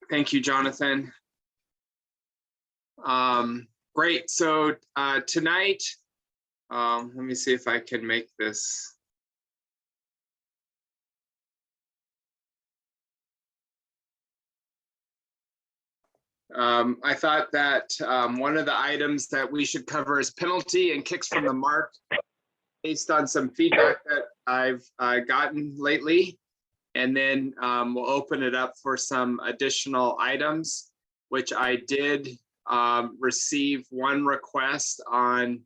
Thank you, Jonathan. Great. So tonight, let me see if I can make this. I thought that one of the items that we should cover is penalty and kicks from the mark, based on some feedback that I've gotten lately. And then we'll open it up for some additional items, which I did receive one request on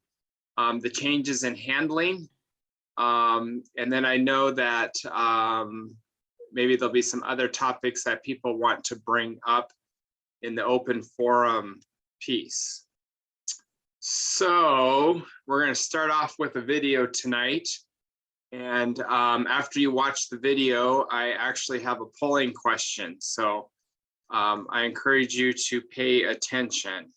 the changes in handling. And then I know that maybe there'll be some other topics that people want to bring up in the open forum piece. So we're going to start off with a video tonight. And after you watch the video, I actually have a polling question. So I encourage you to pay attention.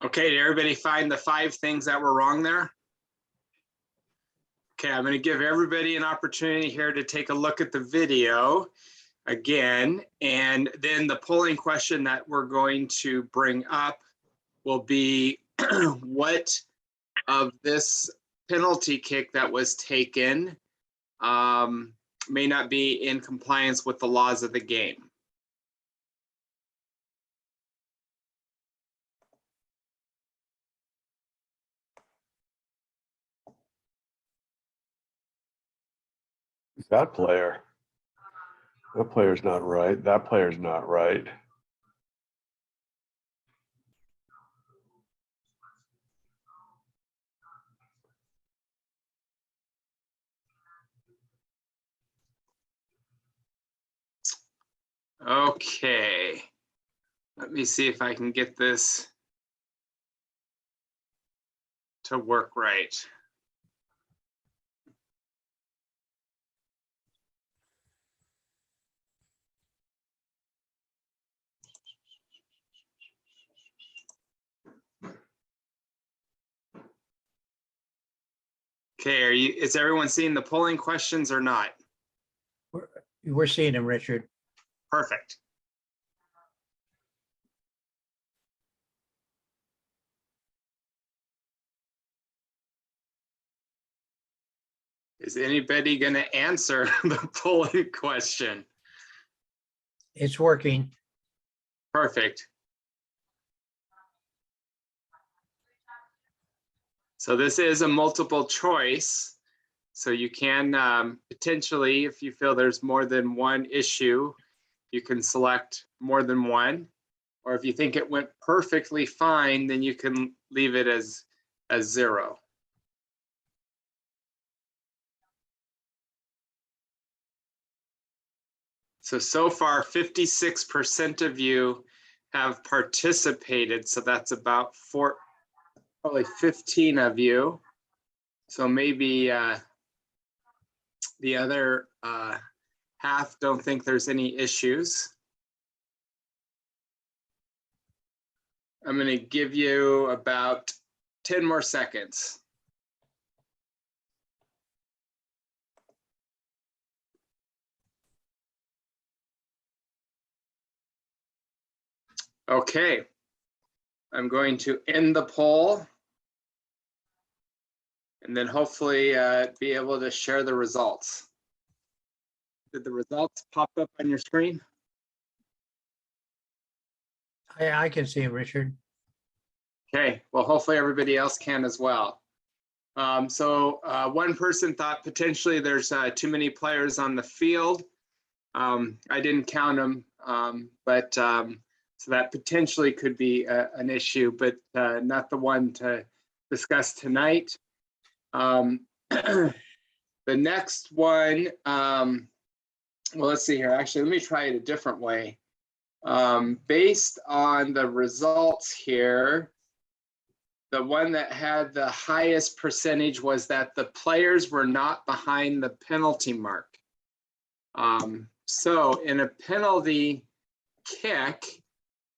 Okay, did everybody find the 5 things that were wrong there? Okay, I'm going to give everybody an opportunity here to take a look at the video again. And then the polling question that we're going to bring up will be what of this penalty kick that was taken may not be in compliance with the laws of the game. That player's not right. That player's not right. Okay, let me see if I can get this to work right. Okay, is everyone seeing the polling questions or not? We're seeing them, Richard. Perfect. Is anybody going to answer the polling question? It's working. Perfect. So this is a multiple choice. So you can potentially, if you feel there's more than one issue, you can select more than one. Or if you think it went perfectly fine, then you can leave it as 0. So far, 56% of you have participated. So that's about probably 15 of you. So maybe the other half don't think there's any issues. I'm going to give you about 10 more seconds. Okay, I'm going to end the poll and then hopefully be able to share the results. Did the results pop up on your screen? I can see him, Richard. Okay, well, hopefully everybody else can as well. So one person thought potentially there's too many players on the field. I didn't count them, so that potentially could be an issue, but not the one to discuss tonight. The next one well, let's see here. Actually, let me try it a different way. Based on the results here, the one that had the highest percentage was that the players were not behind the penalty mark. So in a penalty kick,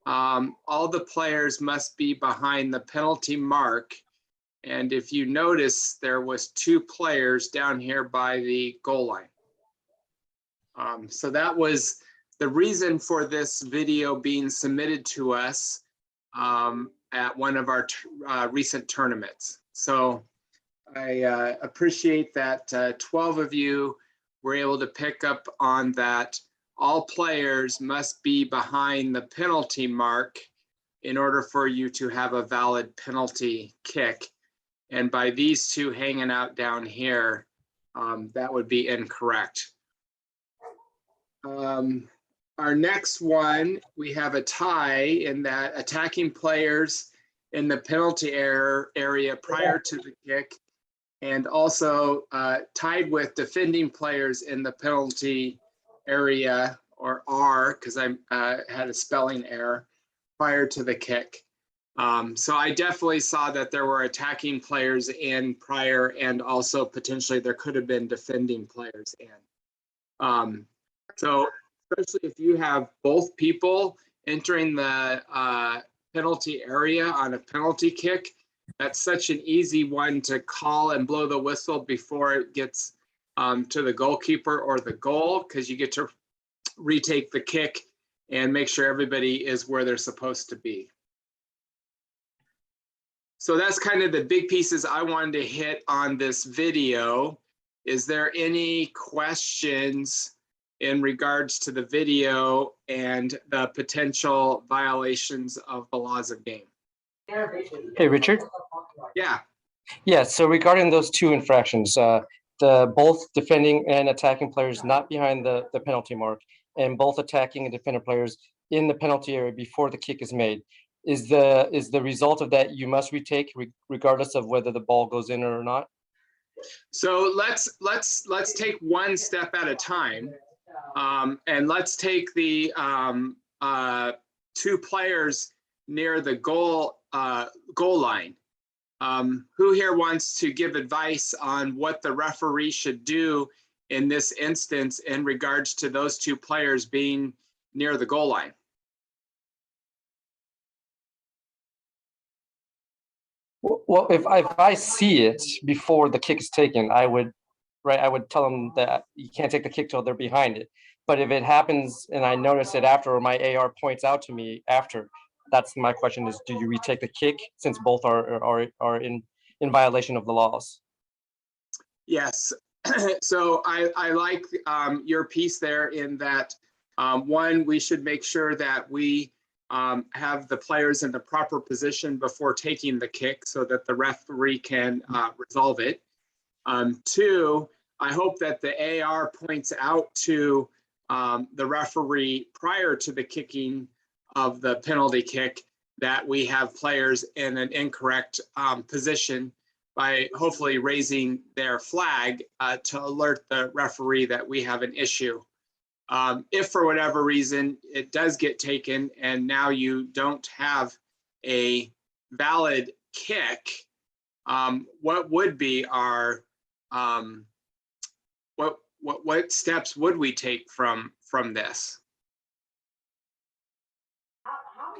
all the players must be behind the penalty mark. And if you notice, there was 2 players down here by the goal line. So that was the reason for this video being submitted to us at one of our recent tournaments. So I appreciate that 12 of you were able to pick up on that. All players must be behind the penalty mark in order for you to have a valid penalty kick. And by these 2 hanging out down here, that would be incorrect. Our next one, we have a tie in that attacking players in the penalty area prior to the kick, and also tied with defending players in the penalty area, or R, because I had a spelling error prior to the kick. So I definitely saw that there were attacking players in prior, and also potentially there could have been defending players in. So especially if you have both people entering the penalty area on a penalty kick, that's such an easy one to call and blow the whistle before it gets to the goalkeeper or the goal, because you get to retake the kick and make sure everybody is where they're supposed to be. So that's kind of the big pieces I wanted to hit on this video. Is there any questions in regards to the video and the potential violations of the laws of game? Hey, Richard. Yeah. Yeah, so regarding those 2 infractions, the both defending and attacking players not behind the penalty mark, and both attacking and defender players in the penalty area before the kick is made, is the result of that you must retake regardless of whether the ball goes in or not? So let's take one step at a time. And let's take the 2 players near the goal line. Who here wants to give advice on what the referee should do in this instance in regards to those 2 players being near the goal line? Well, if I see it before the kick is taken, I would tell them that you can't take the kick till they're behind it. But if it happens and I notice it after, or my AR points out to me after, that's my question: is do you retake the kick since both are in violation of the laws? Yes. So I like your piece there in that one, we should make sure that we have the players in the proper position before taking the kick so that the referee can resolve it. 2, I hope that the AR points out to the referee prior to the kicking of the penalty kick that we have players in an incorrect position, by hopefully raising their flag to alert the referee that we have an issue. If for whatever reason it does get taken and now you don't have a valid kick, what would be our what steps would we take from this?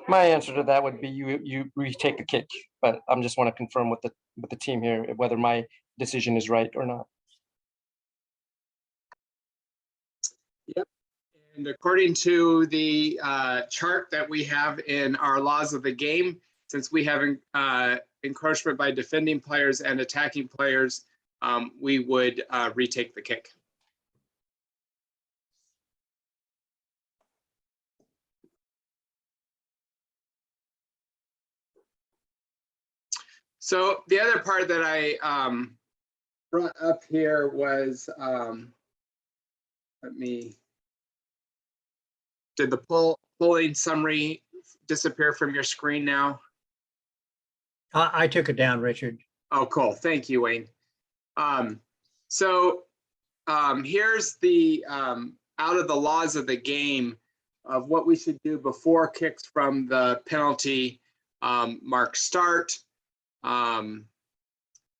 My answer to that would be you retake the kick, but I'm just want to confirm with the team here whether my decision is right or not. Yep. And according to the chart that we have in our laws of the game, since we have encroachment by defending players and attacking players, we would retake the kick. So the other part that I brought up here was, did the polling summary disappear from your screen now? I took it down, Richard. Oh, cool. Thank you, Wayne. So here's the out of the laws of the game of what we should do before kicks from the penalty mark start. And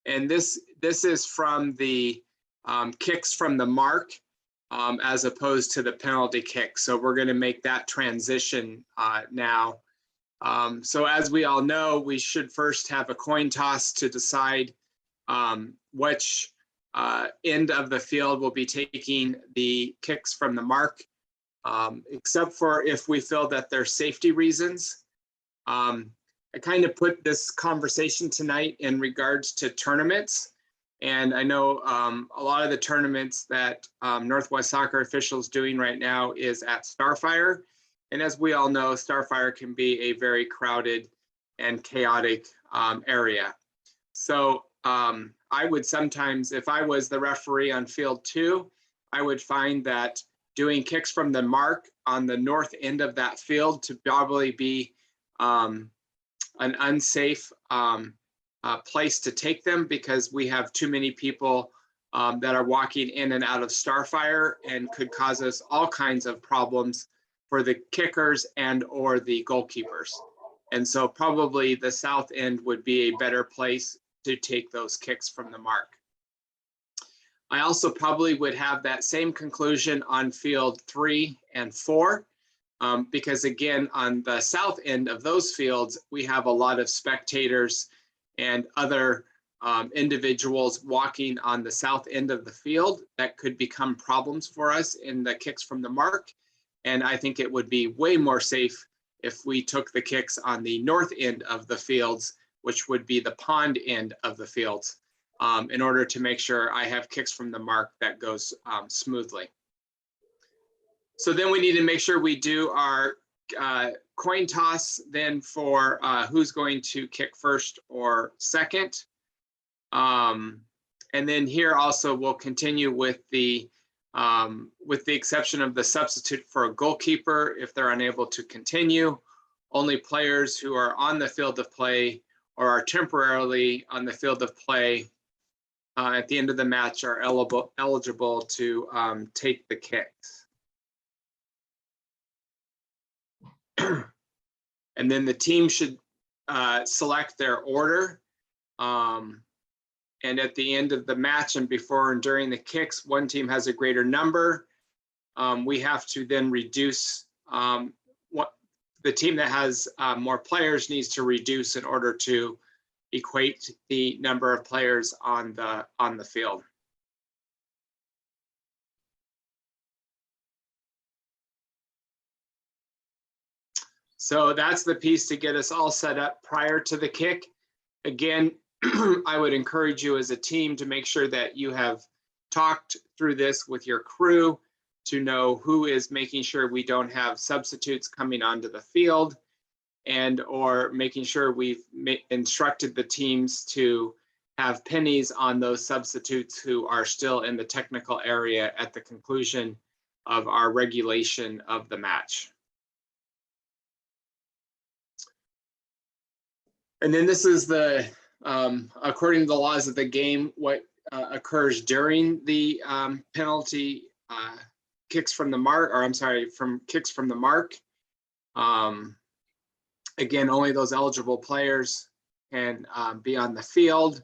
this is from the kicks from the mark as opposed to the penalty kick. So we're going to make that transition now. So as we all know, we should first have a coin toss to decide which end of the field will be taking the kicks from the mark, except for if we feel that there's safety reasons. I kind of put this conversation tonight in regards to tournaments. And I know a lot of the tournaments that Northwest Soccer officials doing right now is at Starfire. And as we all know, Starfire can be a very crowded and chaotic area. So I would sometimes, if I was the referee on field 2, I would find that doing kicks from the mark on the north end of that field to probably be an unsafe place to take them, because we have too many people that are walking in and out of Starfire and could cause us all kinds of problems for the kickers and or the goalkeepers. And so probably the south end would be a better place to take those kicks from the mark. I also probably would have that same conclusion on field 3 and 4, because again, on the south end of those fields, we have a lot of spectators and other individuals walking on the south end of the field that could become problems for us in the kicks from the mark. And I think it would be way more safe if we took the kicks on the north end of the fields, which would be the pond end of the fields, in order to make sure I have kicks from the mark that goes smoothly. So then we need to make sure we do our coin toss then for who's going to kick first or second. And then here also we'll continue with the exception of the substitute for a goalkeeper if they're unable to continue. Only players who are on the field of play or are temporarily on the field of play at the end of the match are eligible to take the kicks. And then the team should select their order. And at the end of the match and before and during the kicks, one team has a greater number. We have to then reduce what the team that has more players needs to reduce in order to equate the number of players on the field. So that's the piece to get us all set up prior to the kick. Again, I would encourage you as a team to make sure that you have talked through this with your crew to know who is making sure we don't have substitutes coming onto the field, and or making sure we've instructed the teams to have pennies on those substitutes who are still in the technical area at the conclusion of our regulation of the match. And then this is the, according to the laws of the game, what occurs during the penalty kicks from the mark, or I'm sorry, from kicks from the mark. Again, only those eligible players can be on the field.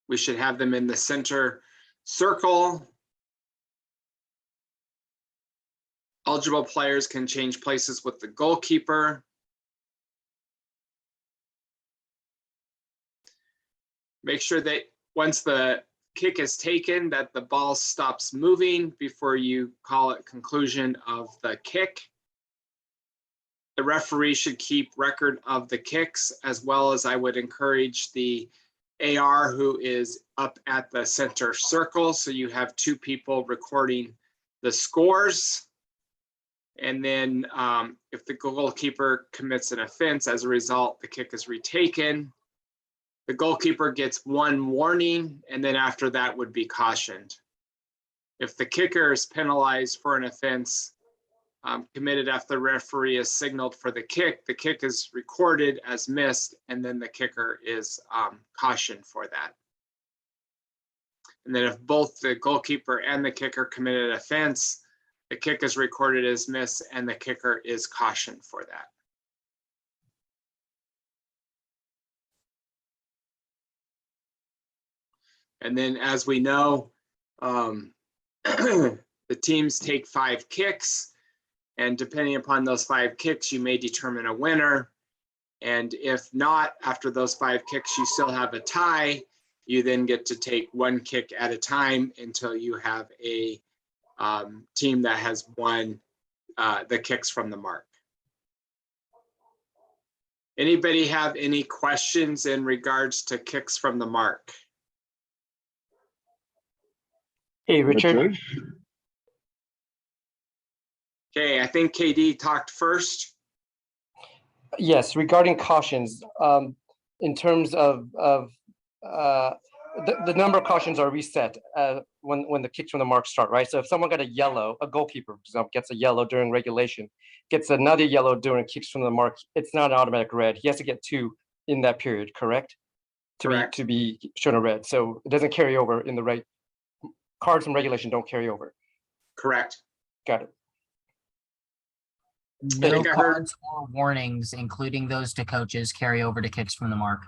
We should have them in the center circle. Eligible players can change places with the goalkeeper. Make sure that once the kick is taken, that the ball stops moving before you call it conclusion of the kick. The referee should keep record of the kicks, as well as I would encourage the AR who is up at the center circle. So you have two people recording the scores. And then if the goalkeeper commits an offense, as a result, the kick is retaken. The goalkeeper gets one warning, and then after that would be cautioned. If the kicker is penalized for an offense committed after the referee is signaled for the kick is recorded as missed, and then the kicker is cautioned for that. And then if both the goalkeeper and the kicker committed an offense, the kick is recorded as miss and the kicker is cautioned for that. And then, as we know, the teams take 5 kicks, and depending upon those 5 kicks, you may determine a winner. And if not, after those 5 kicks, you still have a tie. You then get to take 1 kick at a time until you have a team that has won the kicks from the mark. Anybody have any questions in regards to kicks from the mark? Hey, Richard. Okay, I think KD talked first. Yes, regarding cautions, in terms of the number of cautions are reset when the kicks from the mark start, right? So if someone got a yellow, a goalkeeper, for example, gets a yellow during regulation, gets another yellow during kicks from the mark, it's not an automatic red. He has to get 2 in that period, correct? Correct. To be shown a red. So it doesn't carry over in the right. Cards from regulation don't carry over. Correct. Got it. I No think I heard- cards or warnings, including those to coaches, carry over to kicks from the mark.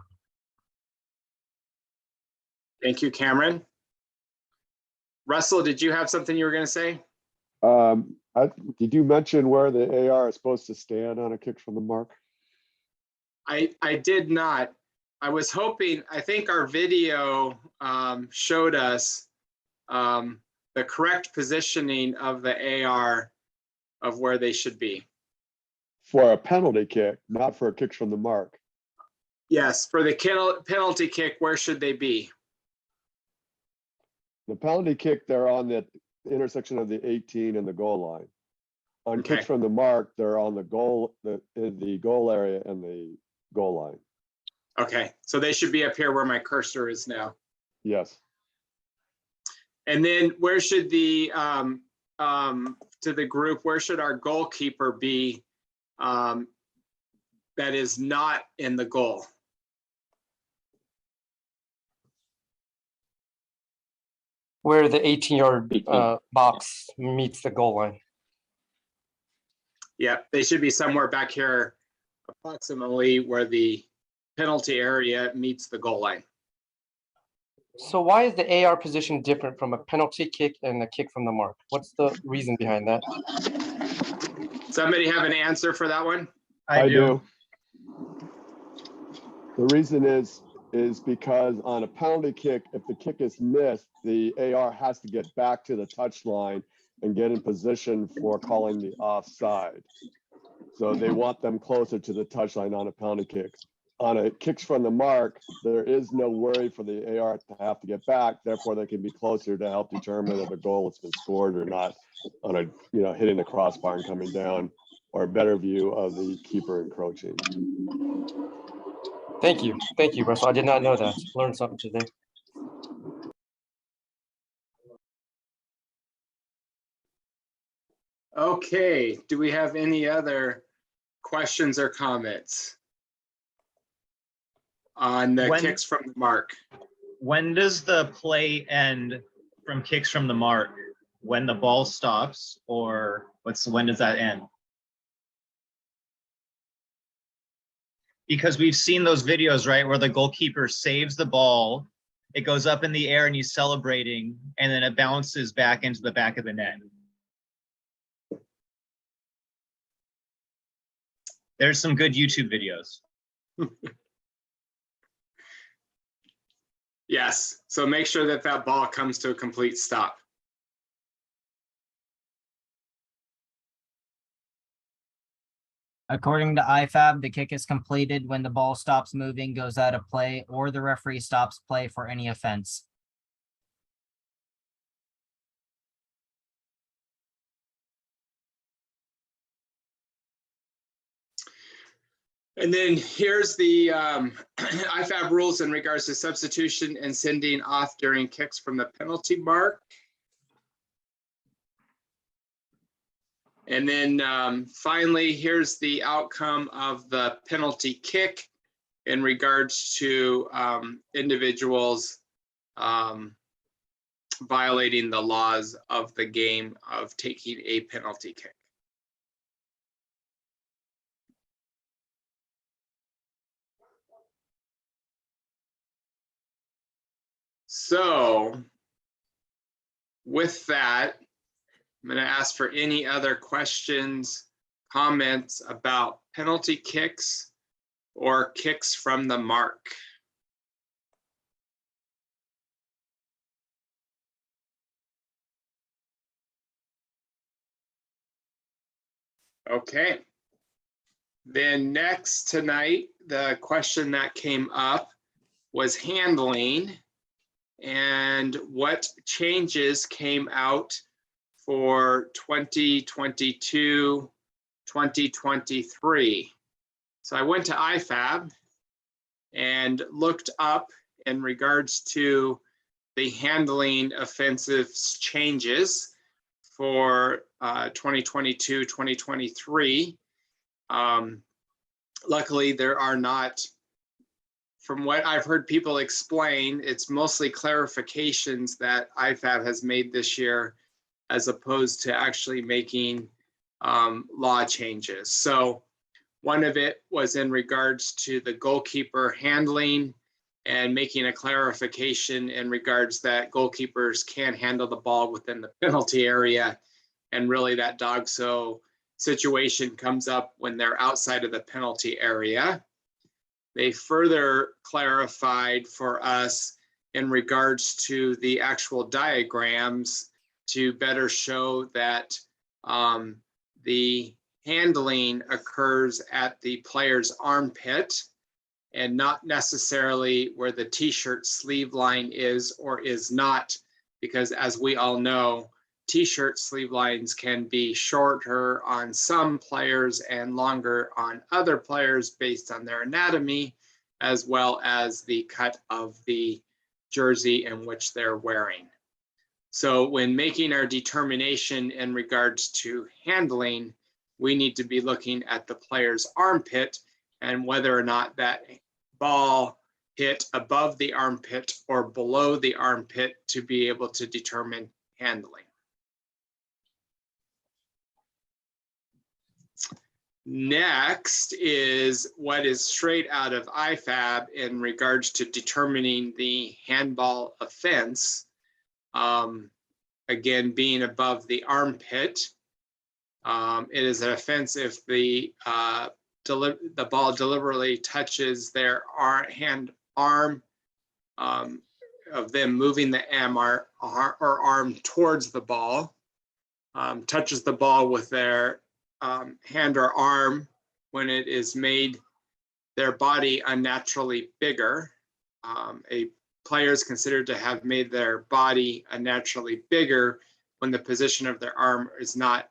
Thank you, Cameron. Russell, did you have something you were going to say? Did you mention where the AR is supposed to stand on a kick from the mark? I did not. I was hoping, I think our video showed us the correct positioning of the AR of where they should be. For a penalty kick, not for a kick from the mark. Yes, for the penalty kick, where should they be? The penalty kick, they're on the intersection of the 18 and the goal line. On Okay. kicks from the mark, they're on the goal, the goal area and the goal line. Okay, so they should be up here where my cursor is now. Yes. And then where should the, to the group, where should our goalkeeper be that is not in the goal? Where the 18-yard 18. box meets the goal line. Yeah, they should be somewhere back here, approximately where the penalty area meets the goal line. So why is the AR position different from a penalty kick and a kick from the mark? What's the reason behind that? Somebody have an answer for that one? I do. The reason is because on a penalty kick, if the kick is missed, the AR has to get back to the touch line and get in position for calling the offside. So they want them closer to the touch line on a penalty kick. On a kicks from the mark, there is no worry for the AR to have to get back. Therefore, they can be closer to help determine if a goal has been scored or not on a, hitting the crossbar and coming down, or a better view of the keeper encroaching. Thank you, Russell. I did not know that. Learned something today. Okay, do we have any other questions or comments on the kicks from the mark? When does the play end from kicks from the mark? When the ball stops, or when does that end? Because we've seen those videos, right, where the goalkeeper saves the ball, it goes up in the air and he's celebrating, and then it bounces back into the back of the net. There's some good YouTube videos. Yes, so make sure that that ball comes to a complete stop. According to IFAB, the kick is completed when the ball stops moving, goes out of play, or the referee stops play for any offense. And then here's the IFAB rules in regards to substitution and sending off during kicks from the penalty mark. And then finally, here's the outcome of the penalty kick in regards to individuals violating the laws of the game of taking a penalty kick. So with that, I'm going to ask for any other questions, comments about penalty kicks or kicks from the mark. Okay. Then next tonight, the question that came up was handling and what changes came out for 2022, 2023. So I went to IFAB and looked up in regards to the handling offensives changes for 2022, 2023. Luckily, there are not, from what I've heard people explain, it's mostly clarifications that IFAB has made this year as opposed to actually making law changes. So one of it was in regards to the goalkeeper handling and making a clarification in regards that goalkeepers can handle the ball within the penalty area. And really that dog-so situation comes up when they're outside of the penalty area. They further clarified for us in regards to the actual diagrams to better show that the handling occurs at the player's armpit and not necessarily where the t-shirt sleeve line is or is not, because as we all know, t-shirt sleeve lines can be shorter on some players and longer on other players based on their anatomy, as well as the cut of the jersey in which they're wearing. So when making our determination in regards to handling, we need to be looking at the player's armpit and whether or not that ball hit above the armpit or below the armpit to be able to determine handling. Next is what is straight out of IFAB in regards to determining the handball offense. Again, being above the armpit, it is an offense if the ball deliberately touches their arm of them moving the arm towards the ball, touches the ball with their hand or arm when it is made their body unnaturally bigger. A player is considered to have made their body unnaturally bigger when the position of their arm is not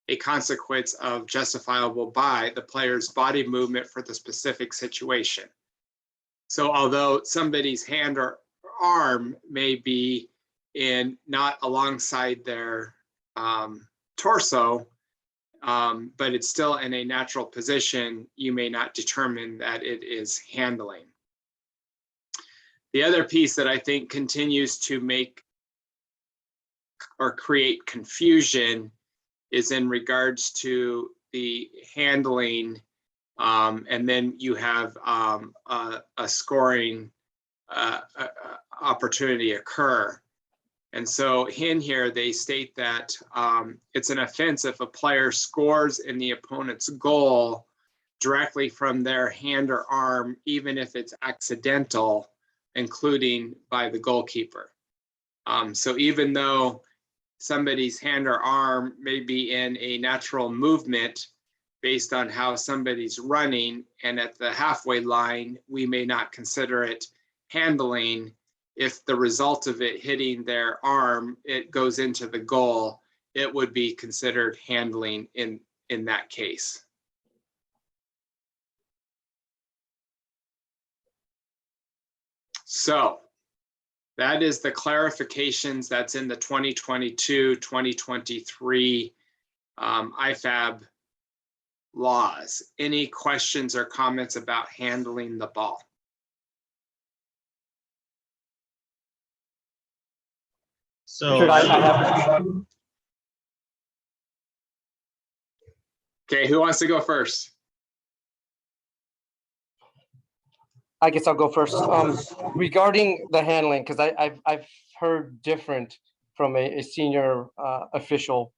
a consequence of justifiable by the player's body movement for the specific situation. So although somebody's hand or arm may be not alongside their torso, but it's still in a natural position, you may not determine that it is handling. The other piece that I think continues to make or create confusion is in regards to the handling, and then you have a scoring opportunity occur. And so in here, they state that it's an offense if a player scores in the opponent's goal directly from their hand or arm, even if it's accidental, including by the goalkeeper. So even though somebody's hand or arm may be in a natural movement based on how somebody's running, and at the halfway line, we may not consider it handling. If the result of it hitting their arm, it goes into the goal, it would be considered handling in that case. So that is the clarifications that's in the 2022, 2023 IFAB laws. Any questions or comments about handling the ball? So Should I have, Okay, who wants to go first? I guess I'll go first. Regarding the handling, because I've heard different from a senior official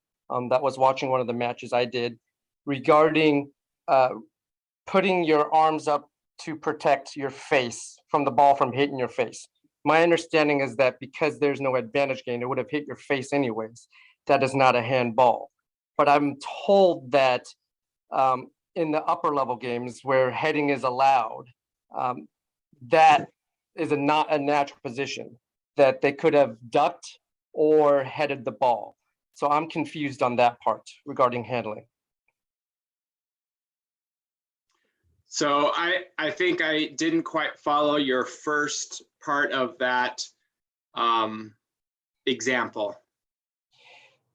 that was watching one of the matches I did regarding putting your arms up to protect your face from the ball from hitting your face. My understanding is that because there's no advantage gain, it would have hit your face anyways. That is not a handball. But I'm told that in the upper level games where heading is allowed, that is not a natural position, that they could have ducked or headed the ball. So I'm confused on that part regarding handling. So I think I didn't quite follow your first part of that example.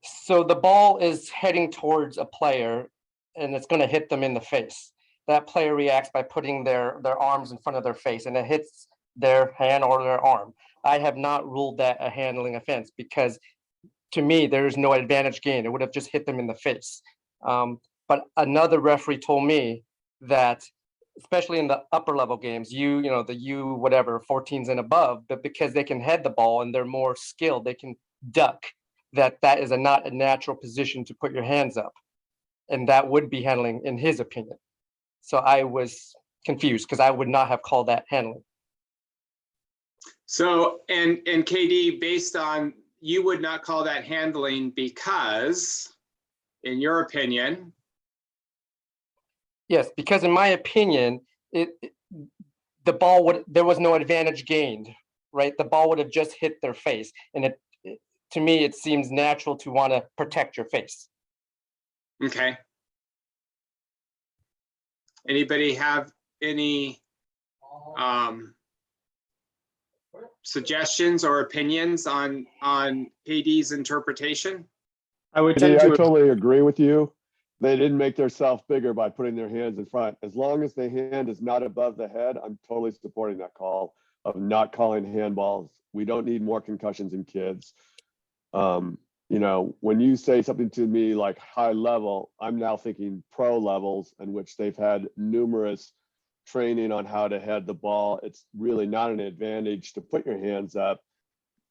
So the ball is heading towards a player and it's going to hit them in the face. That player reacts by putting their arms in front of their face and it hits their hand or their arm. I have not ruled that a handling offense because to me, there is no advantage gain. It would have just hit them in the face. But another referee told me that, especially in the upper level games, the whatever 14s and above, but because they can head the ball and they're more skilled, they can duck, that is not a natural position to put your hands up. And that would be handling in his opinion. So I was confused because I would not have called that handling. So, and KD, based on, you would not call that handling because, in your opinion? Yes, because in my opinion, the ball there was no advantage gained, right? The ball would have just hit their face. And to me, it seems natural to want to protect your face. Okay. Anybody have any suggestions or opinions on KD's interpretation? I would I tend to, totally agree with you. They didn't make themselves bigger by putting their hands in front. As long as the hand is not above the head, I'm totally supporting that call of not calling handballs. We don't need more concussions in kids. When you say something to me like high level, I'm now thinking pro levels in which they've had numerous training on how to head the ball. It's really not an advantage to put your hands up,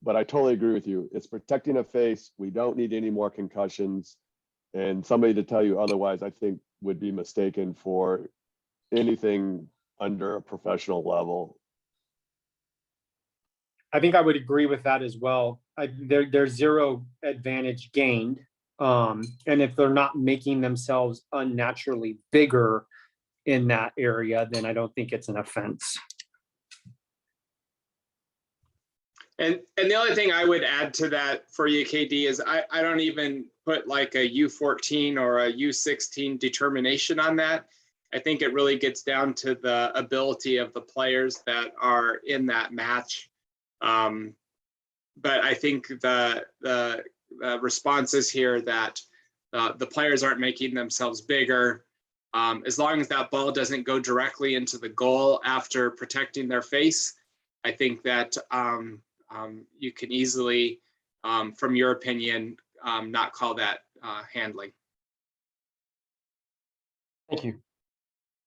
but I totally agree with you. It's protecting a face. We don't need any more concussions. And somebody to tell you otherwise, I think would be mistaken for anything under a professional level. I think I would agree with that as well. There's zero advantage gained. And if they're not making themselves unnaturally bigger in that area, then I don't think it's an offense. And the only thing I would add to that for you, KD, is I don't even put like a U14 or a U16 determination on that. I think it really gets down to the ability of the players that are in that match. But I think the response is here that the players aren't making themselves bigger. As long as that ball doesn't go directly into the goal after protecting their face, I think that you can easily, from your opinion, not call that handling. Thank you.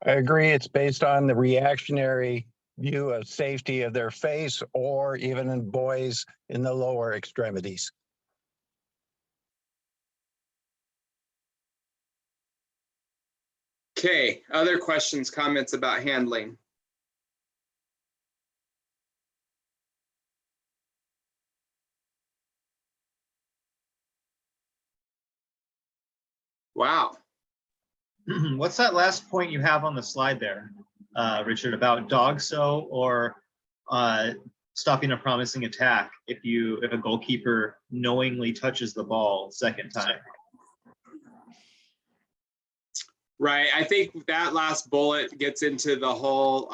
I agree. It's based on the reactionary view of safety of their face, or even in boys in the lower extremities. Okay, other questions, comments about handling? Wow. what's that last point you have on the slide there, Richard, about dog-so or stopping a promising attack if a goalkeeper knowingly touches the ball second time? Right, I think that last bullet gets into the whole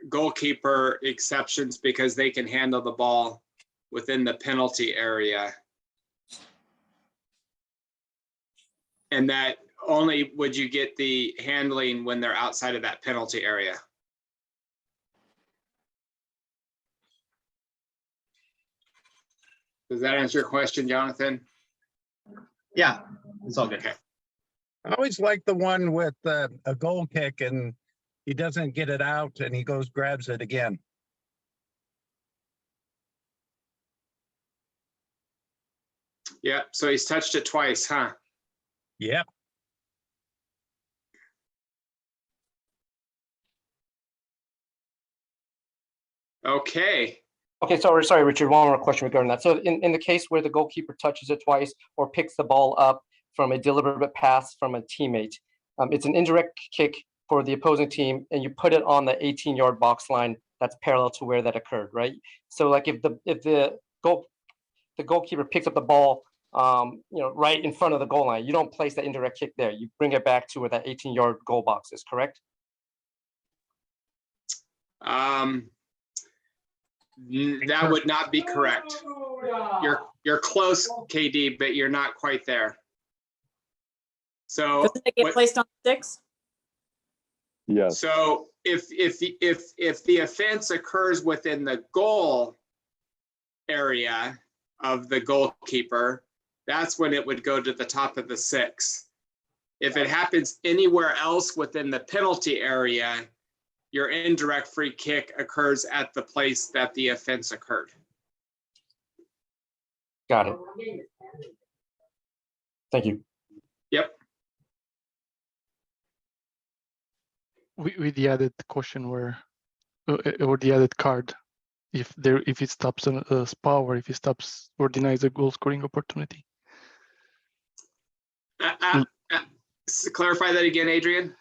goalkeeper exceptions because they can handle the ball within the penalty area. And that only would you get the handling when they're outside of that penalty area. Does that answer your question, Jonathan? Yeah, it's all good. Okay. I always like the one with a goal kick and he doesn't get it out and he goes, grabs it again. Yeah, so he's touched it twice, huh? Yep. Okay. Okay, sorry, Richard, one more question regarding that. So in the case where the goalkeeper touches it twice or picks the ball up from a deliberate pass from a teammate, it's an indirect kick for the opposing team and you put it on the 18-yard box line that's parallel to where that occurred, right? So like if the goalkeeper picks up the ball right in front of the goal line, you don't place that indirect kick there. You bring it back to where that 18-yard goal box is, correct? That would not be correct. You're close, KD, but you're not quite there. So Doesn't it get placed on the sticks? Yes. So if the offense occurs within the goal area of the goalkeeper, that's when it would go to the top of the six. If it happens anywhere else within the penalty area, your indirect free kick occurs at the place that the offense occurred. Got it. Thank you. Yep. With the added question where, or the added card, if it stops a SPA or if it stops or denies a goal scoring opportunity. Clarify that again, Adrian.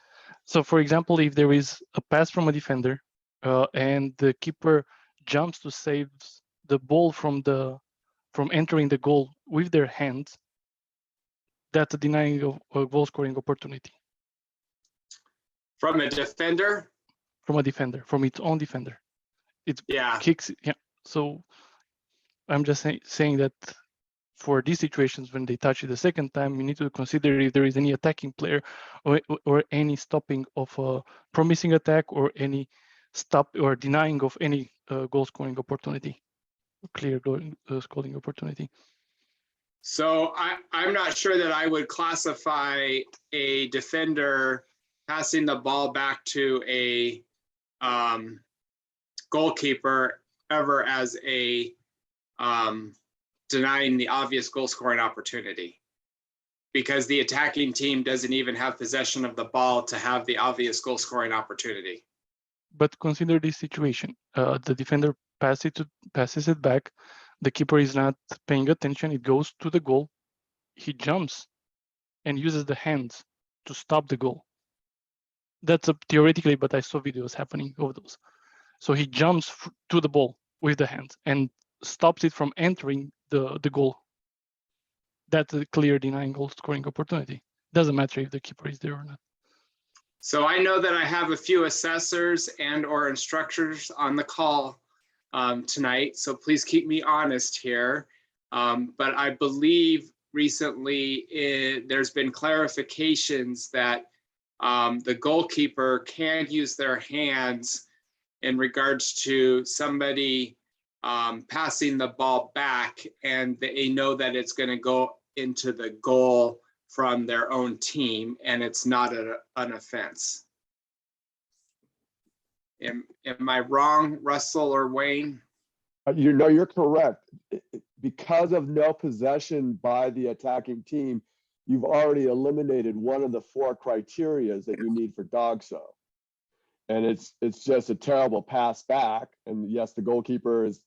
So for example, if there is a pass from a defender and the keeper jumps to save the ball from entering the goal with their hands, that's a denying of a goal scoring opportunity. From a defender? From a defender, from its own defender. It kicks, yeah. So I'm just saying that for these situations, when they touch it the second time, you need to consider if there is any attacking player or any stopping of a promising attack or any stop or denying of any goal scoring opportunity, clear goal scoring opportunity. So I'm not sure that I would classify a defender passing the ball back to a goalkeeper ever as a denying the obvious goal scoring opportunity, because the attacking team doesn't even have possession of the ball to have the obvious goal scoring opportunity. But consider this situation. The defender passes it back. The keeper is not paying attention. It goes to the goal. He jumps and uses the hands to stop the goal. That's theoretically, but I saw videos happening of those. So he jumps to the ball with the hands and stops it from entering the goal. That's a clear denying goal scoring opportunity. Doesn't matter if the keeper is there or not. So I know that I have a few assessors and or instructors on the call tonight, so please keep me honest here. But I believe recently there's been clarifications that the goalkeeper can use their hands in regards to somebody passing the ball back, and they know that it's going to go into the goal from their own team, and it's not an offense. Am I wrong, Russell or Wayne? You're correct. Because of no possession by the attacking team, you've already eliminated one of the 4 criteria that you need for DOGSO. And it's just a terrible pass back. And yes, the goalkeeper is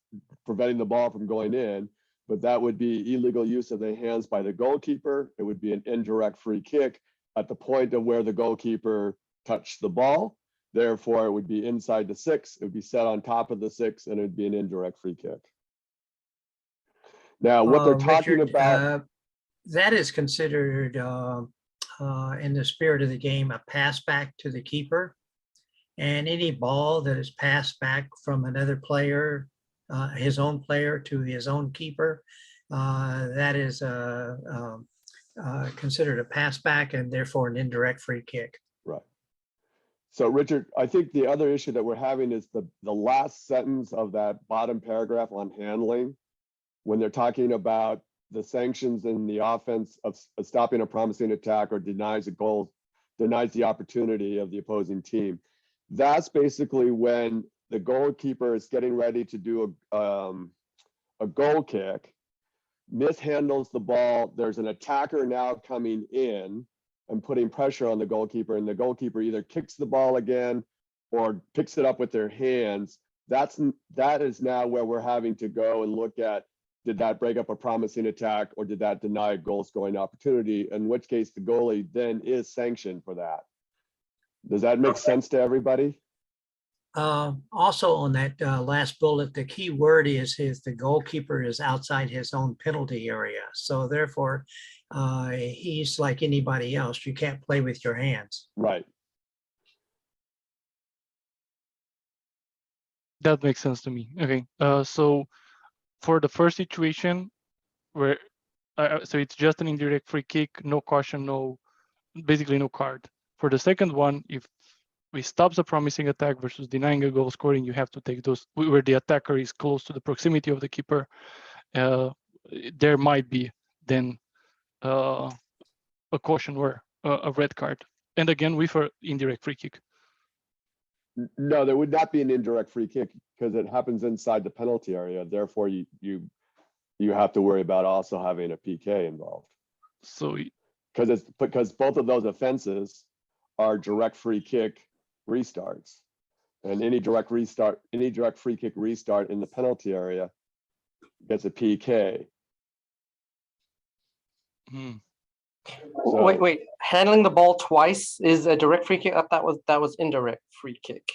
preventing the ball from going in, but that would be illegal use of the hands by the goalkeeper. It would be an indirect free kick at the point of where the goalkeeper touched the ball. Therefore, it would be inside the 6. It would be set on top of the 6, and it would be an indirect free kick. Now, what they're talking Richard, about. that is considered in the spirit of the game a pass back to the keeper. And any ball that is passed back from another player, his own player to his own keeper, that is considered a pass back and therefore an indirect free kick. Right. So Richard, I think the other issue that we're having is the last sentence of that bottom paragraph on handling, when they're talking about the sanctions in the offense of stopping a promising attack or denies a goal, denies the opportunity of the opposing team. That's basically when the goalkeeper is getting ready to do a goal kick, mishandles the ball. There's an attacker now coming in and putting pressure on the goalkeeper, and the goalkeeper either kicks the ball again or picks it up with their hands. That is now where we're having to go and look at, did that break up a promising attack or did that deny a goal scoring opportunity? In which case the goalie then is sanctioned for that. Does that make sense to everybody? Also on that last bullet, the key word is the goalkeeper is outside his own penalty area. So therefore, he's like anybody else. You can't play with your hands. Right. That makes sense to me. Okay, so for the first situation where, so it's just an indirect free kick, no caution, basically no card. For the second one, if we stop the promising attack versus denying a goal scoring, you have to take those where the attacker is close to the proximity of the keeper. There might be then a caution or a red card. And again, with an indirect free kick. No, there would not be an indirect free kick because it happens inside the penalty area. Therefore, you have to worry about also having a PK involved. So because both of those offenses are direct free kick restarts, and any direct free kick restart in the penalty area gets a PK. So, Wait, handling the ball twice is a direct free kick? That was indirect free kick.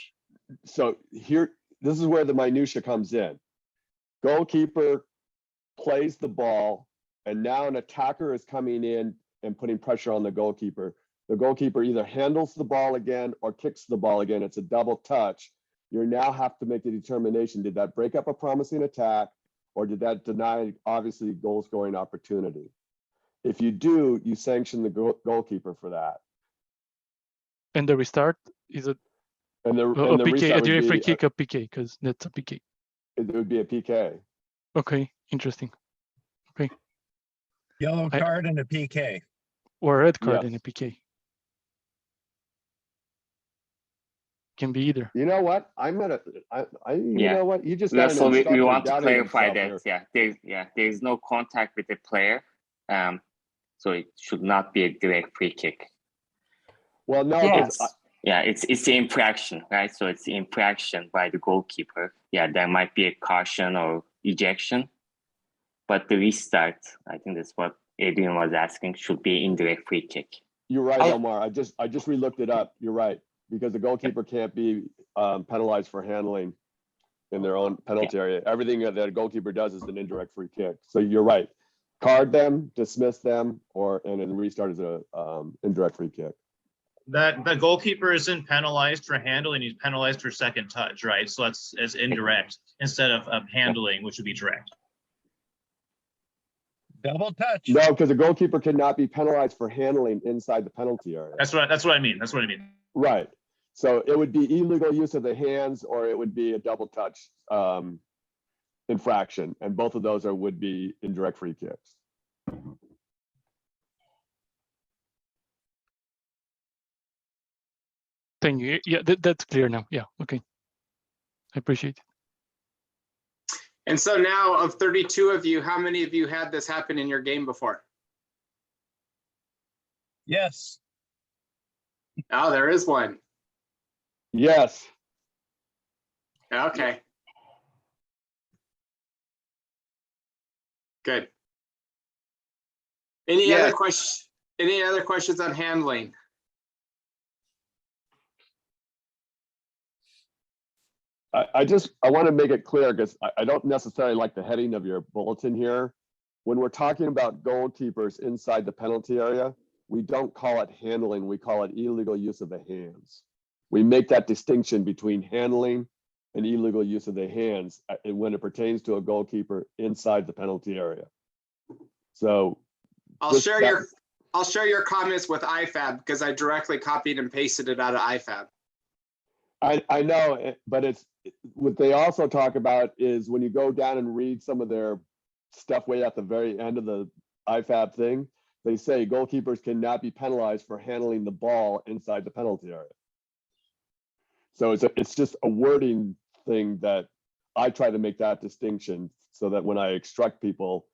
So here, this is where the minutia comes in. Goalkeeper plays the ball, and now an attacker is coming in and putting pressure on the goalkeeper. The goalkeeper either handles the ball again or kicks the ball again. It's a double touch. You now have to make the determination, did that break up a promising attack or did that deny, obviously, goal scoring opportunity? If you do, you sanction the goalkeeper for that. And the restart is a PK, PK, a direct free kick, a PK, because that's a PK. It would be a PK. Okay, interesting. Okay. Yellow card and a PK. Or a red card Yes. and a PK. Can be either. You know what? You know what? You just got So an we instructor want to doubting clarify himself that here. there is no contact with the player, so it should not be a direct free kick. Well, no, Yes. It's the infraction, right? So it's the infraction by the goalkeeper. Yeah, there might be a caution or ejection, but the restart, I think that's what Adrian was asking, should be indirect free kick. You're right, Omar. I just re-looked it up. You're right, because the goalkeeper can't be penalized for handling in their own penalty area. Everything that a goalkeeper does is an indirect free kick. So you're right. Card them, dismiss them, and then restart as a indirect free kick. That the goalkeeper isn't penalized for handling, he's penalized for second touch, right? So that's as indirect instead of handling, which would be direct. Double touch. No, because a goalkeeper cannot be penalized for handling inside the penalty area. That's what I mean. That's what I mean. Right. So it would be illegal use of the hands, or it would be a double touch infraction, and both of those would be indirect free kicks. Thank you. Yeah, that's clear now. Yeah, okay. I appreciate it. And so now, of 32 of you, how many of you had this happen in your game before? Yes. Oh, there is one. Yes. Okay. Good. Any other questions? Any other questions on handling? I want to make it clear, because I don't necessarily like the heading of your bulletin here. When we're talking about goalkeepers inside the penalty area, we don't call it handling, we call it illegal use of the hands. We make that distinction between handling and illegal use of the hands when it pertains to a goalkeeper inside the penalty area. So I'll share your comments with IFAB, because I directly copied and pasted it out of IFAB. I know, but it's what they also talk about is when you go down and read some of their stuff way at the very end of the IFAB thing, they say goalkeepers cannot be penalized for handling the ball inside the penalty area. So it's just a wording thing that I try to make that distinction so that when I instruct people,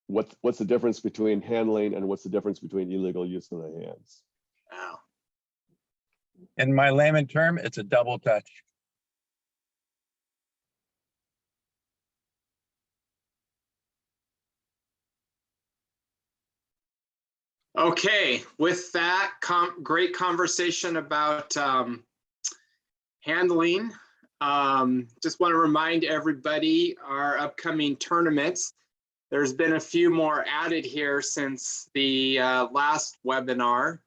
what's the difference between handling and what's the difference between illegal use of the hands? Wow. In my layman term, it's a double touch. Okay, with that great conversation about handling, just want to remind everybody our upcoming tournaments. There's been a few more added here since the last webinar.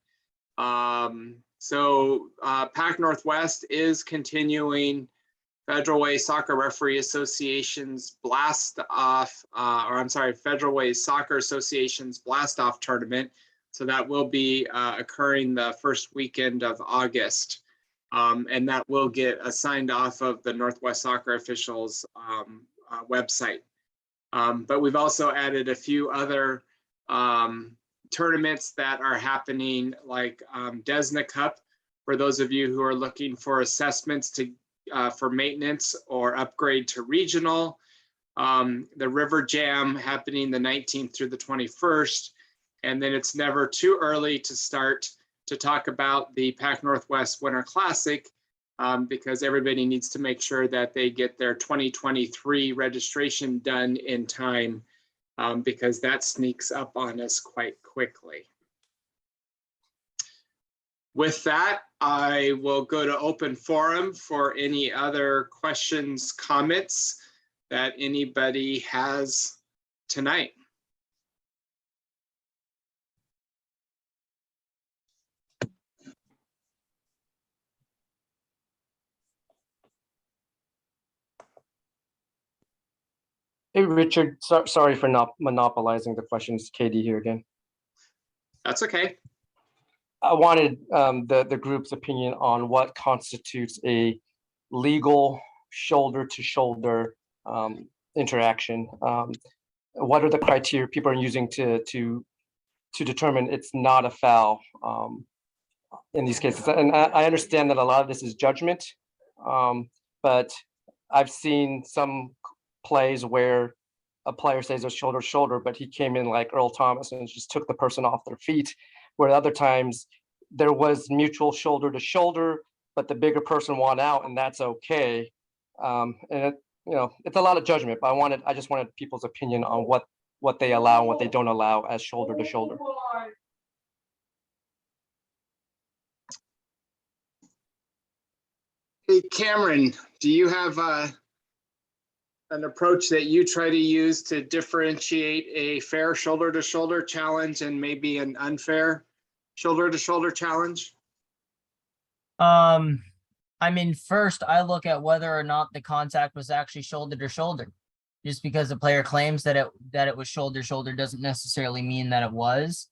So Pac Northwest is continuing Federal Way Soccer Referee Association's Blast Off, Federal Way Soccer Association's Blast Off tournament. So that will be occurring the first weekend of August. And that will get assigned off of the Northwest Soccer Officials website. But we've also added a few other tournaments that are happening, like Desna Cup, for those of you who are looking for assessments to for maintenance or upgrade to regional. The River Jam happening the 19th through the 21st. And then it's never too early to start to talk about the Pac Northwest Winter Classic, because everybody needs to make sure that they get their 2023 registration done in time, because that sneaks up on us quite quickly. With that, I will go to open forum for any other questions, comments that anybody has tonight. Hey, Richard, sorry for not monopolizing the questions. KD here again. That's okay. I wanted the group's opinion on what constitutes a legal shoulder-to-shoulder interaction. What are the criteria people are using to determine it's not a foul in these cases? And I understand that a lot of this is judgment, but I've seen some plays where a player says it's shoulder to shoulder, but he came in like Earl Thomas and just took the person off their feet. Where other times there was mutual shoulder to shoulder, but the bigger person won out, and that's okay. And it's a lot of judgment. But I just wanted people's opinion on what they allow and what they don't allow as shoulder to shoulder. Hey, Cameron, do you have an approach that you try to use to differentiate a fair shoulder-to-shoulder challenge and maybe an unfair shoulder-to-shoulder challenge? I mean, first I look at whether or not the contact was actually shoulder to shoulder. Just because the player claims that it was shoulder to shoulder doesn't necessarily mean that it was.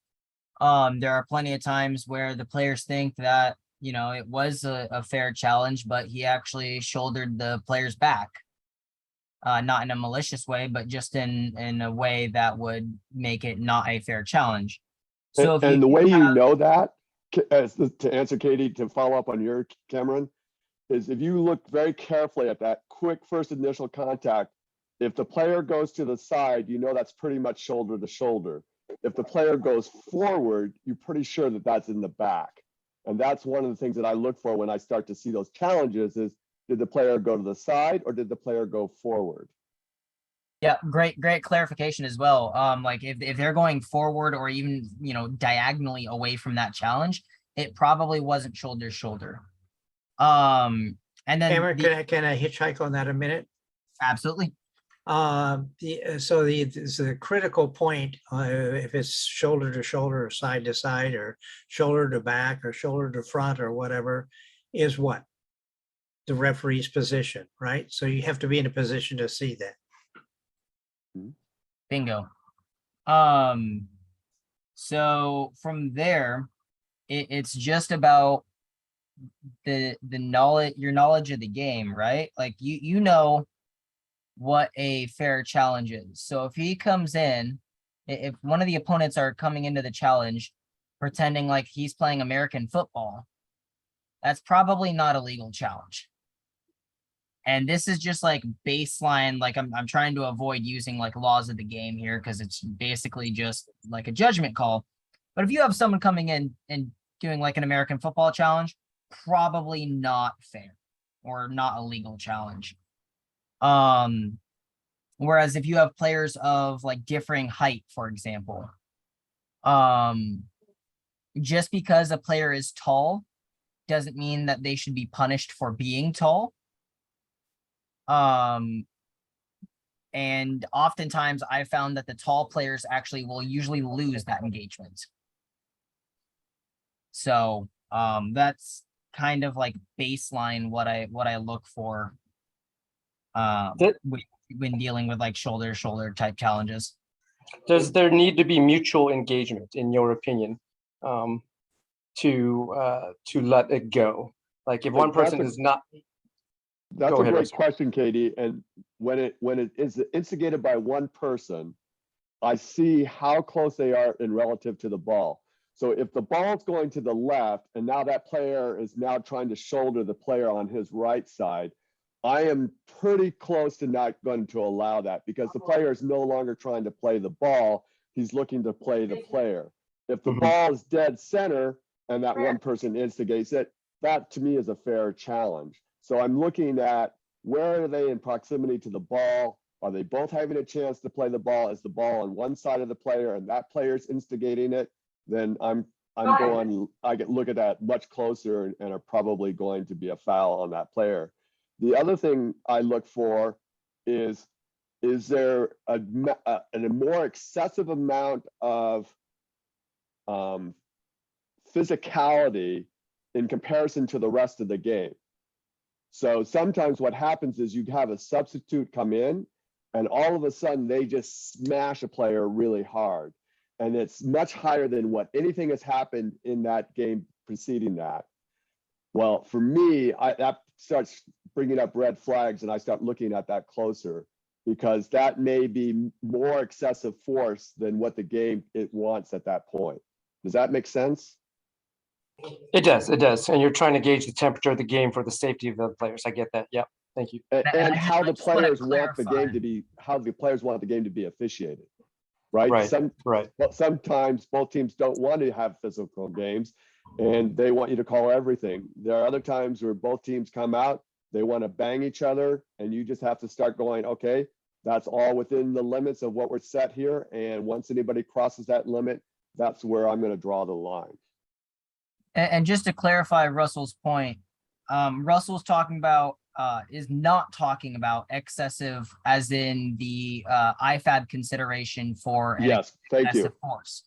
There are plenty of times where the players think that, you know, it was a fair challenge, but he actually shouldered the player's back. Not in a malicious way, but just in a way that would make it not a fair challenge. So and the way you know that, to answer Katie, to follow up on your, Cameron, is if you look very carefully at that quick first initial contact, if the player goes to the side, you know that's pretty much shoulder to shoulder. If the player goes forward, you're pretty sure that that's in the back. And that's one of the things that I look for when I start to see those challenges is, did the player go to the side or did the player go forward? Yeah, great clarification as well. Like if they're going forward or even, you know, diagonally away from that challenge, it probably wasn't shoulder to shoulder. And then Cameron, can I hitchhike on that a minute? Absolutely. The critical point, if it's shoulder to shoulder or side to side or shoulder to back or shoulder to front or whatever, is what? The referee's position, right? So you have to be in a position to see that. Bingo. So from there, it's just about the knowledge, your knowledge of the game, right? Like you know what a fair challenge is. So if he comes in, if one of the opponents are coming into the challenge pretending like he's playing American football, that's probably not a legal challenge. And this is just like baseline, like I'm trying to avoid using like laws of the game here because it's basically just like a judgment call. But if you have someone coming in and doing like an American football challenge, probably not fair or not a legal challenge. Whereas if you have players of like differing height, for example, just because a player is tall doesn't mean that they should be punished for being tall. And oftentimes I found that the tall players actually will usually lose that engagement. So that's kind of like baseline what I look for when dealing with like shoulder to shoulder type challenges. Does there need to be mutual engagement, in your opinion, to let it go? Like if one person is not. That's Go a ahead, great Russ. question, Katie. And when it is instigated by one person, I see how close they are in relative to the ball. So if the ball's going to the left and now that player is now trying to shoulder the player on his right side, I am pretty close to not going to allow that because the player is no longer trying to play the ball. He's looking to play the player. If the ball is dead center and that one person instigates it, that to me is a fair challenge. So I'm looking at where are they in proximity to the ball? Are they both having a chance to play the ball? Is the ball on one side of the player and that player's instigating it? Then I get look at that much closer and are probably going to be a foul on that player. The other thing I look for is there a more excessive amount of physicality in comparison to the rest of the game? So sometimes what happens is you have a substitute come in and all of a sudden they just smash a player really hard. And it's much higher than what anything has happened in that game preceding that. Well, for me, that starts bringing up red flags and I start looking at that closer because that may be more excessive force than what the game it wants at that point. Does that make sense? It does. And you're trying to gauge the temperature of the game for the safety of the players. I get that. Yeah. Thank you. And how the players want the game to be, officiated, right? Right. Sometimes both teams don't want to have physical games and they want you to call everything. There are other times where both teams come out, they want to bang each other and you just have to start going, okay, that's all within the limits of what we're set here. And once anybody crosses that limit, that's where I'm going to draw the line. And just to clarify Russell's point, Russell's talking about is not talking about excessive as in the IFAB consideration for yes, thank you. Excessive force.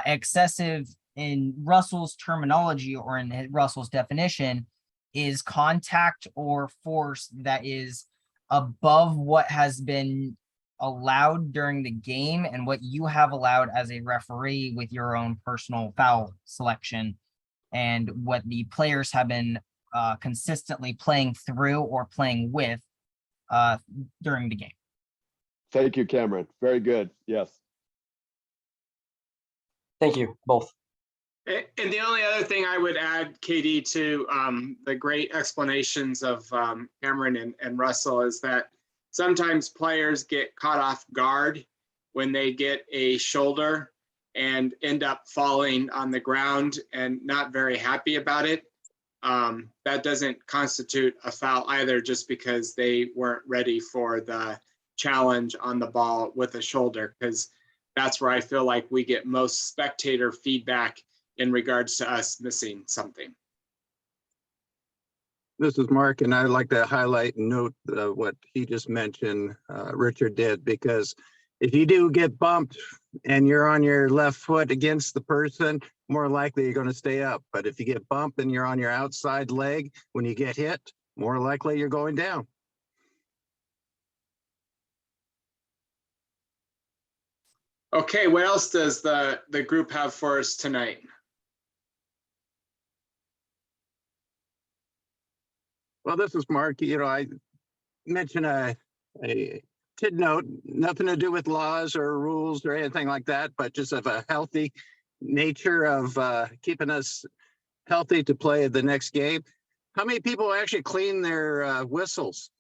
Excessive in Russell's terminology or in Russell's definition is contact or force that is above what has been allowed during the game and what you have allowed as a referee with your own personal foul selection and what the players have been consistently playing through or playing with during the game. Thank you, Cameron. Very good. Yes. Thank you both. And the only other thing I would add, Katie, to the great explanations of Cameron and Russell is that sometimes players get caught off guard when they get a shoulder and end up falling on the ground and not very happy about it. That doesn't constitute a foul either, just because they weren't ready for the challenge on the ball with a shoulder, because that's where I feel like we get most spectator feedback in regards to us missing something. This is Mark, and I'd like to highlight and note what he just mentioned, Richard did, because if you do get bumped and you're on your left foot against the person, more likely you're going to stay up. But if you get bumped and you're on your outside leg, when you get hit, more likely you're going down. Okay, what else does the group have for us tonight? Well, this is Mark. You know, I mentioned a kid note, nothing to do with laws or rules or anything like that, but just of a healthy nature of keeping us healthy to play the next game. How many people actually clean their whistles?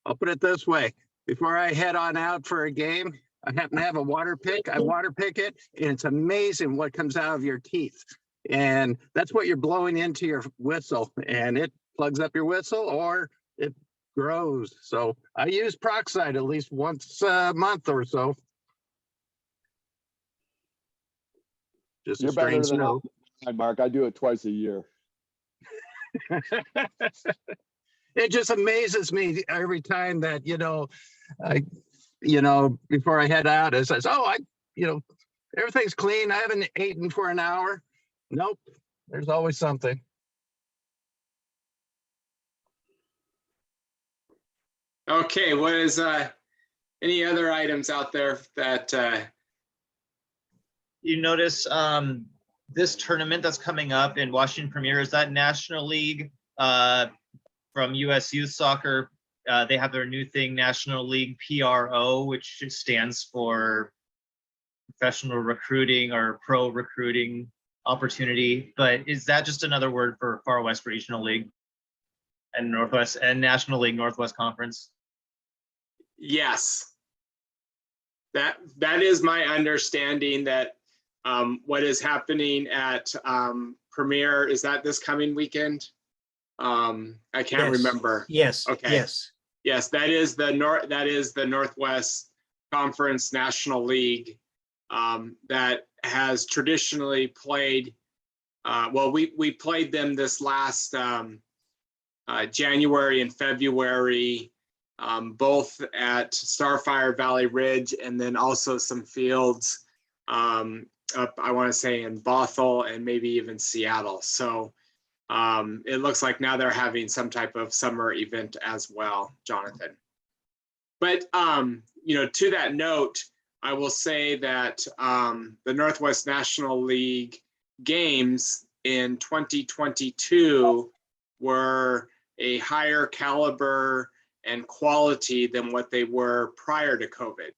I'll put it this way. Before I head on out for a game, I happen to have a water pick. I water pick it, and it's amazing what comes out of your teeth. And that's what you're blowing into your whistle, and it plugs up your whistle or it grows. So I use peroxide at least once a month or so. Just You're a better strange than note. Mark. I do it twice a year. It just amazes me every time that, before I head out, it says, oh, everything's clean. I haven't eaten for an hour. Nope. There's always something. Okay, what is any other items out there that You notice this tournament that's coming up in Washington Premier, is that National League from US Youth Soccer. They have their new thing, National League PRO, which stands for professional recruiting or pro recruiting opportunity. But is that just another word for Far West Regional League and Northwest and National League Northwest Conference? Yes. That is my understanding that what is happening at Premier, is that this coming weekend? I can't Yes. remember. Yes. Okay. Yes. Yes, that is the Northwest Conference National League that has traditionally played. Well, we played them this last January and February, both at Starfire Valley Ridge, and then also some fields up, I want to say, in Bothell and maybe even Seattle. So it looks like now they're having some type of summer event as well, Jonathan. But to that note, I will say that the Northwest National League games in 2022 were a higher caliber and quality than what they were prior to COVID.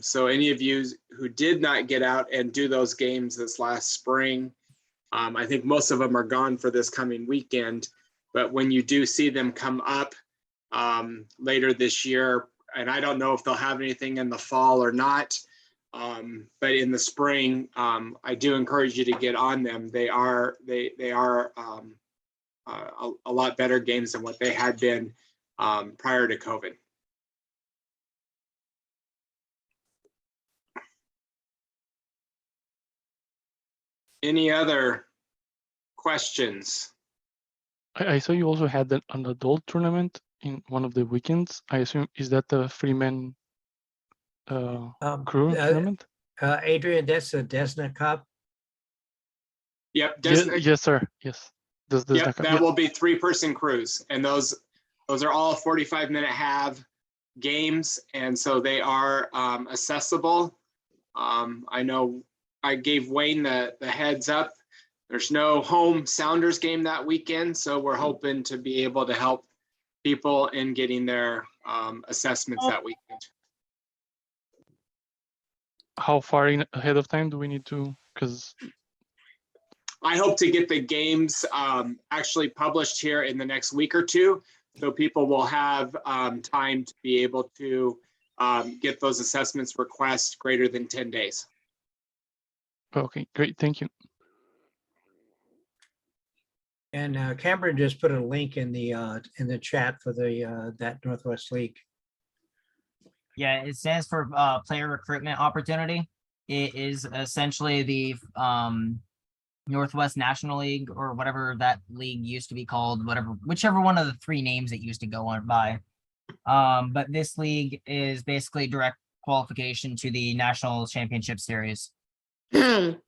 So any of you who did not get out and do those games this last spring, I think most of them are gone for this coming weekend, but when you do see them come up later this year, and I don't know if they'll have anything in the fall or not, but in the spring, I do encourage you to get on them. They are a lot better games than what they had been prior to COVID. Any other questions? I saw you also had an adult tournament in one of the weekends. I assume, is that the Freeman crew tournament? Adrian, that's the Desna Cup. Yep. Yes, sir. Yes. Yep, that will be 3-person crews, and those are all 45-minute half games, and so they are accessible. I know I gave Wayne the heads up. There's no home Sounders game that weekend, so we're hoping to be able to help people in getting their assessments that weekend. How far ahead of time do we need to? Because I hope to get the games actually published here in the next week or two, so people will have time to be able to get those assessments requests greater than 10 days. okay, great, thank you. And Cameron just put a link in the chat for the that Northwest League. Yeah, it stands for player recruitment opportunity. It is essentially the Northwest National League, or whatever that league used to be called, whichever one of the 3 names it used to go on by. But this league is basically direct qualification to the National Championship Series. Do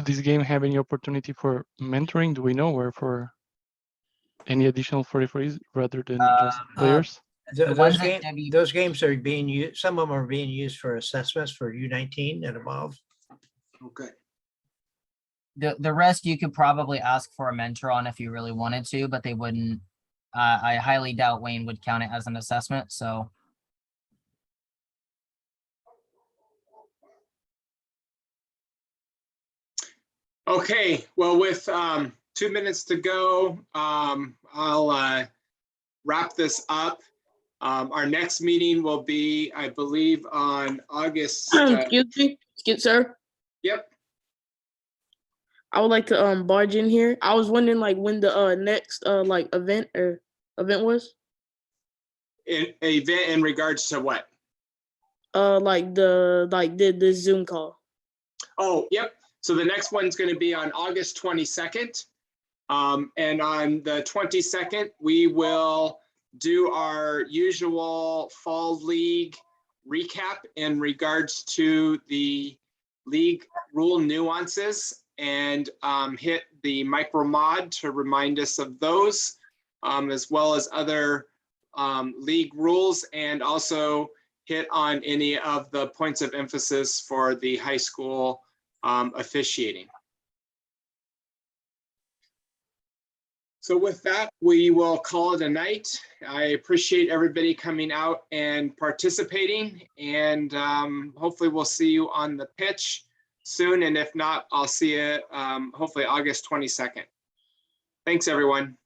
this game have any opportunity for mentoring? Do we know, or for any additional 44s rather than just players? Those games are being used. Some of them are being used for assessments for U19 and above. Okay. The rest you could probably ask for a mentor on if you really wanted to, but they wouldn't. I highly doubt Wayne would count it as an assessment. So Okay, well, with 2 minutes to go, I'll wrap this up. Our next meeting will be, I believe, on August. Excuse sir. Yep. I would like to barge in here. I was wondering like when the next like event was. Event in regards to what? Like the Zoom call. Oh, yep. So the next one's going to be on August 22nd. And on the 22nd, we will do our usual fall league recap in regards to the league rule nuances and hit the micro mod to remind us of those, as well as other league rules, and also hit on any of the points of emphasis for the high school officiating. So with that, we will call it a night. I appreciate everybody coming out and participating, and hopefully we'll see you on the pitch soon. And if not, I'll see you hopefully August 22nd. Thanks, everyone.